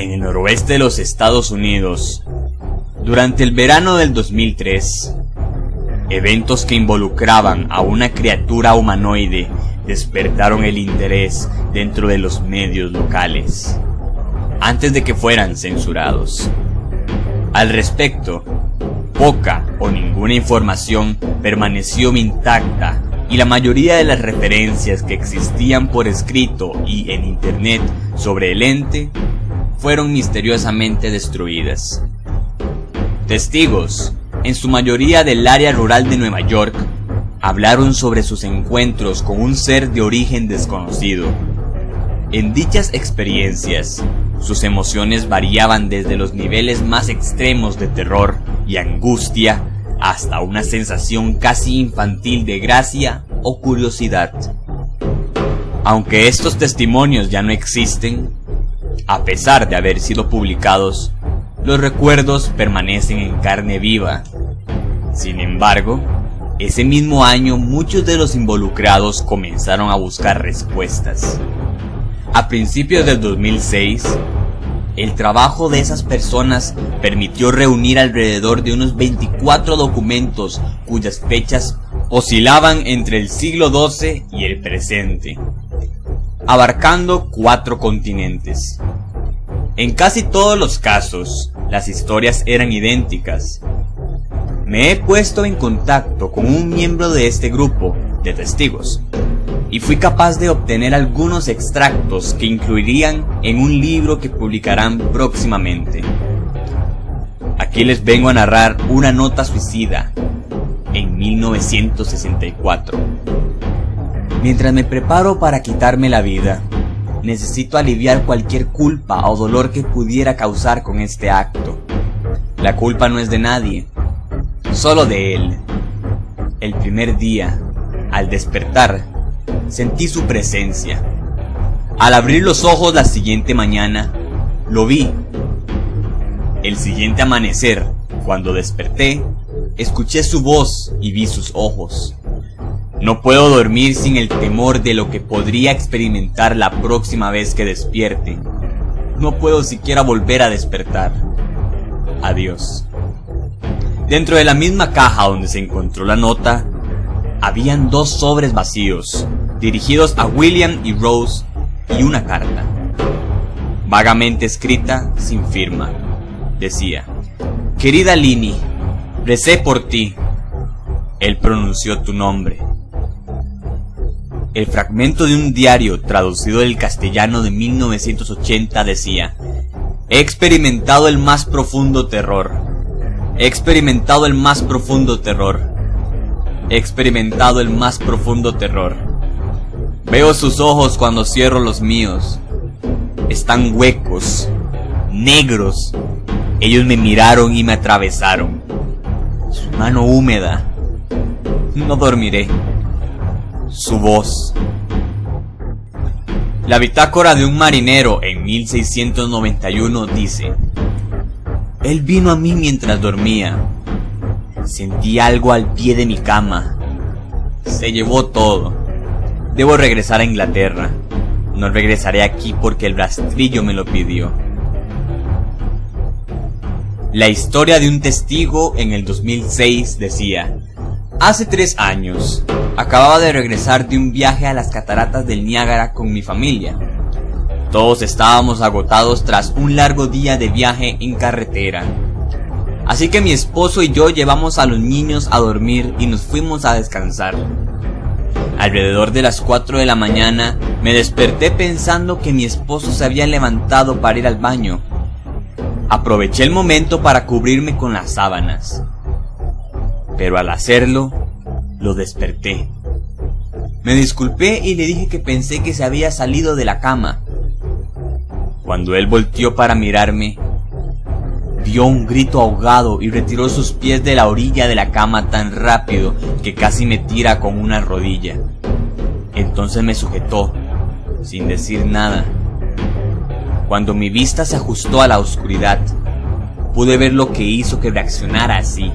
en el noroeste de los Estados Unidos, durante el verano del 2003, eventos que involucraban a una criatura humanoide despertaron el interés dentro de los medios locales, antes de que fueran censurados. Al respecto, poca o ninguna información permaneció intacta y la mayoría de las referencias que existían por escrito y en internet sobre el ente fueron misteriosamente destruidas. Testigos, en su mayoría del área rural de Nueva York, hablaron sobre sus encuentros con un ser de origen desconocido. En dichas experiencias, sus emociones variaban desde los niveles más extremos de terror y angustia hasta una sensación casi infantil de gracia o curiosidad. Aunque estos testimonios ya no existen, a pesar de haber sido publicados, los recuerdos permanecen en carne viva. Sin embargo, ese mismo año muchos de los involucrados comenzaron a buscar respuestas. A principios del 2006, el trabajo de esas personas permitió reunir alrededor de unos 24 documentos cuyas fechas oscilaban entre el siglo XII y el presente, abarcando 4 continentes. En casi todos los casos, las historias eran idénticas. Me he puesto en contacto con un miembro de este grupo de testigos y fui capaz de obtener algunos extractos que incluirían en un libro que publicarán próximamente. Aquí les vengo a narrar una nota suicida en 1964. Mientras me preparo para quitarme la vida, necesito aliviar cualquier culpa o dolor que pudiera causar con este acto. La culpa no es de nadie, solo de él. El primer día, al despertar, sentí su presencia. Al abrir los ojos la siguiente mañana, lo vi. El siguiente amanecer, cuando desperté, escuché su voz y vi sus ojos. No puedo dormir sin el temor de lo que podría experimentar la próxima vez que despierte. No puedo siquiera volver a despertar. Adiós. Dentro de la misma caja donde se encontró la nota, habían 2 sobres vacíos, dirigidos a William y Rose, y una carta, vagamente escrita, sin firma. Decía: querida Lini, recé por ti. Él pronunció tu nombre. El fragmento de un diario traducido del castellano de 1980 decía: he experimentado el más profundo terror. He experimentado el más profundo terror. He experimentado el más profundo terror. Veo sus ojos cuando cierro los míos. Están huecos, negros. Ellos me miraron y me atravesaron. Su mano húmeda. No dormiré. Su voz. La bitácora de un marinero en 1691 dice: él vino a mí mientras dormía. Sentí algo al pie de mi cama. Se llevó todo. Debo regresar a Inglaterra. No regresaré aquí porque el rastrillo me lo pidió. La historia de un testigo en el 2006 decía: hace 3 años, acababa de regresar de un viaje a las cataratas del Niágara con mi familia. Todos estábamos agotados tras un largo día de viaje en carretera. Así que mi esposo y yo llevamos a los niños a dormir y nos fuimos a descansar. Alrededor de las 4 de la mañana me desperté pensando que mi esposo se había levantado para ir al baño. Aproveché el momento para cubrirme con las sábanas, pero al hacerlo, lo desperté. Me disculpé y le dije que pensé que se había salido de la cama. Cuando él volteó para mirarme, dio un grito ahogado y retiró sus pies de la orilla de la cama tan rápido que casi me tira con una rodilla. Entonces me sujetó, sin decir nada. Cuando mi vista se ajustó a la oscuridad, pude ver lo que hizo que reaccionara así.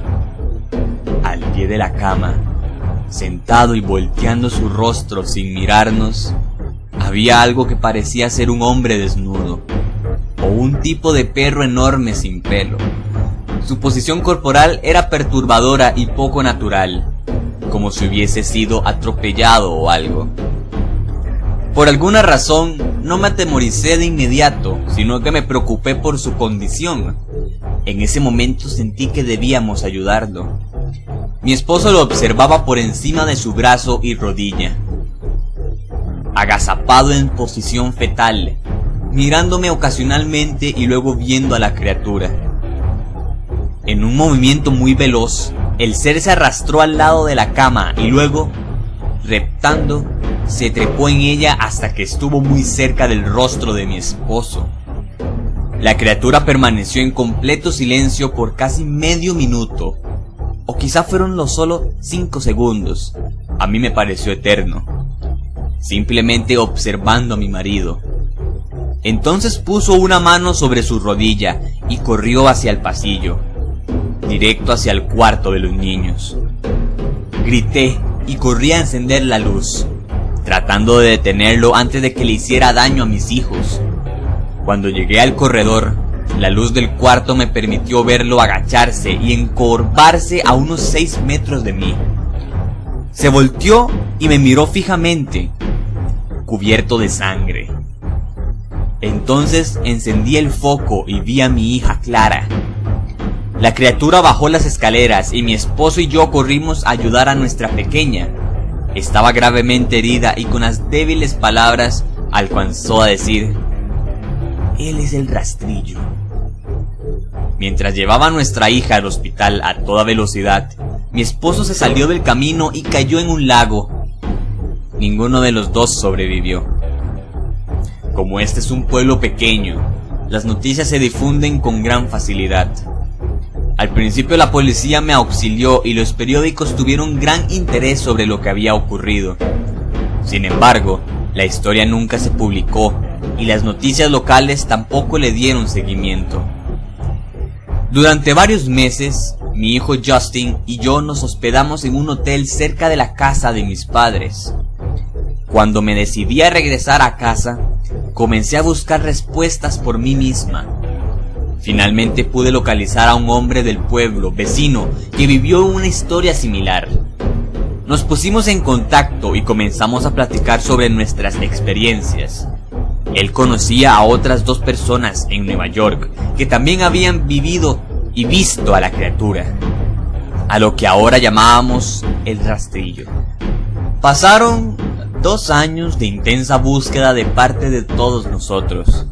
Al pie de la cama, sentado y volteando su rostro sin mirarnos, había algo que parecía ser un hombre desnudo, o un tipo de perro enorme sin pelo. Su posición corporal era perturbadora y poco natural, como si hubiese sido atropellado o algo. Por alguna razón, no me atemoricé de inmediato, sino que me preocupé por su condición. En ese momento sentí que debíamos ayudarlo. Mi esposo lo observaba por encima de su brazo y rodilla, agazapado en posición fetal, mirándome ocasionalmente y luego viendo a la criatura. En un movimiento muy veloz, el ser se arrastró al lado de la cama y luego, reptando, se trepó en ella hasta que estuvo muy cerca del rostro de mi esposo. La criatura permaneció en completo silencio por casi medio minuto, o quizá fueron los solo 5 segundos. A mí me pareció eterno, simplemente observando a mi marido. Entonces puso una mano sobre su rodilla y corrió hacia el pasillo, directo hacia el cuarto de los niños. Grité y corrí a encender la luz, tratando de detenerlo antes de que le hiciera daño a mis hijos. Cuando llegué al corredor, la luz del cuarto me permitió verlo agacharse y encorvarse a unos 6 metros de mí. Se volteó y me miró fijamente, cubierto de sangre. Entonces encendí el foco y vi a mi hija Clara. La criatura bajó las escaleras y mi esposo y yo corrimos a ayudar a nuestra pequeña. Estaba gravemente herida y con las débiles palabras alcanzó a decir: "Él es el rastrillo". Mientras llevaba a nuestra hija al hospital a toda velocidad, mi esposo se salió del camino y cayó en un lago. Ninguno de los dos sobrevivió. Como este es un pueblo pequeño, las noticias se difunden con gran facilidad. Al principio la policía me auxilió y los periódicos tuvieron gran interés sobre lo que había ocurrido. Sin embargo, la historia nunca se publicó y las noticias locales tampoco le dieron seguimiento. Durante varios meses, mi hijo Justin y yo nos hospedamos en un hotel cerca de la casa de mis padres. Cuando me decidí a regresar a casa, comencé a buscar respuestas por mí misma. Finalmente pude localizar a un hombre del pueblo, vecino, que vivió una historia similar. Nos pusimos en contacto y comenzamos a platicar sobre nuestras experiencias. Él conocía a otras 2 personas en Nueva York que también habían vivido y visto a la criatura, a lo que ahora llamábamos el rastrillo. Pasaron 2 años de intensa búsqueda de parte de todos nosotros,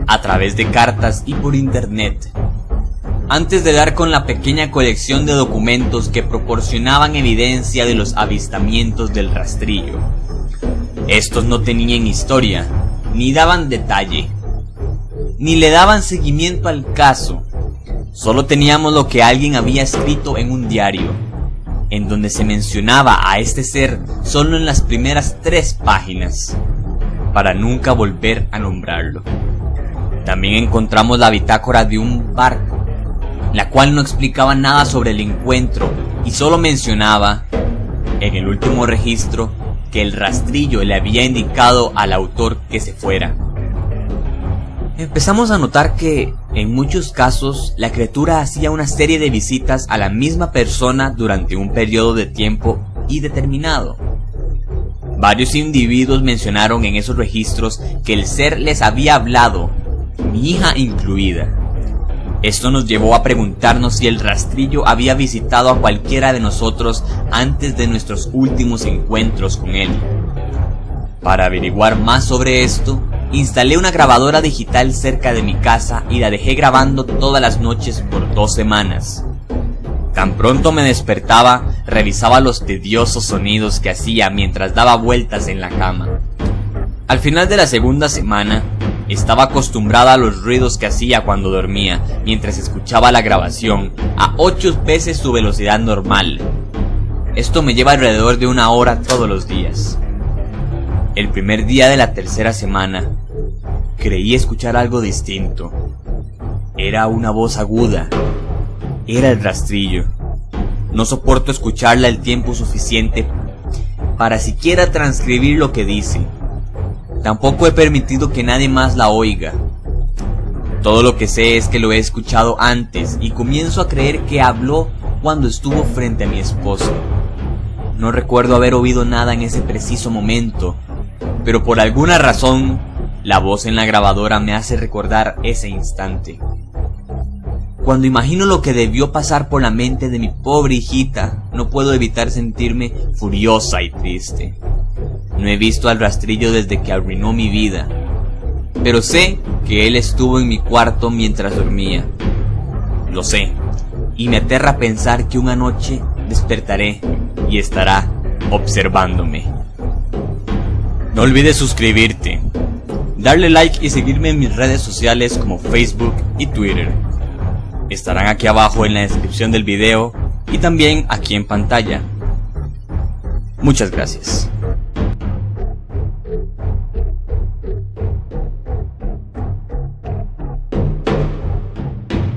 a través de cartas y por internet, antes de dar con la pequeña colección de documentos que proporcionaban evidencia de los avistamientos del rastrillo. Estos no tenían historia, ni daban detalle, ni le daban seguimiento al caso. Solo teníamos lo que alguien había escrito en un diario, en donde se mencionaba a este ser solo en las primeras 3 páginas, para nunca volver a nombrarlo. También encontramos la bitácora de un barco, la cual no explicaba nada sobre el encuentro y solo mencionaba, en el último registro, que el rastrillo le había indicado al autor que se fuera. Empezamos a notar que, en muchos casos, la criatura hacía una serie de visitas a la misma persona durante un periodo de tiempo indeterminado. Varios individuos mencionaron en esos registros que el ser les había hablado, mi hija incluida. Esto nos llevó a preguntarnos si el rastrillo había visitado a cualquiera de nosotros antes de nuestros últimos encuentros con él. Para averiguar más sobre esto, instalé una grabadora digital cerca de mi casa y la dejé grabando todas las noches por 2 semanas. Tan pronto me despertaba, revisaba los tediosos sonidos que hacía mientras daba vueltas en la cama. Al final de la segunda semana, estaba acostumbrada a los ruidos que hacía cuando dormía, mientras escuchaba la grabación a 8 veces su velocidad normal. Esto me lleva alrededor de 1 hora todos los días. El primer día de la tercera semana, creí escuchar algo distinto. Era una voz aguda. Era el rastrillo. No soporto escucharla el tiempo suficiente para siquiera transcribir lo que dice. Tampoco he permitido que nadie más la oiga. Todo lo que sé es que lo he escuchado antes y comienzo a creer que habló cuando estuvo frente a mi esposo. No recuerdo haber oído nada en ese preciso momento, pero por alguna razón, la voz en la grabadora me hace recordar ese instante. Cuando imagino lo que debió pasar por la mente de mi pobre hijita, no puedo evitar sentirme furiosa y triste. No he visto al rastrillo desde que arruinó mi vida, pero sé que él estuvo en mi cuarto mientras dormía. Lo sé, y me aterra pensar que una noche despertaré y estará observándome. No olvides suscribirte, darle like y seguirme en mis redes sociales como Facebook y Twitter. Estarán aquí abajo en la descripción del video y también aquí en pantalla. Muchas gracias.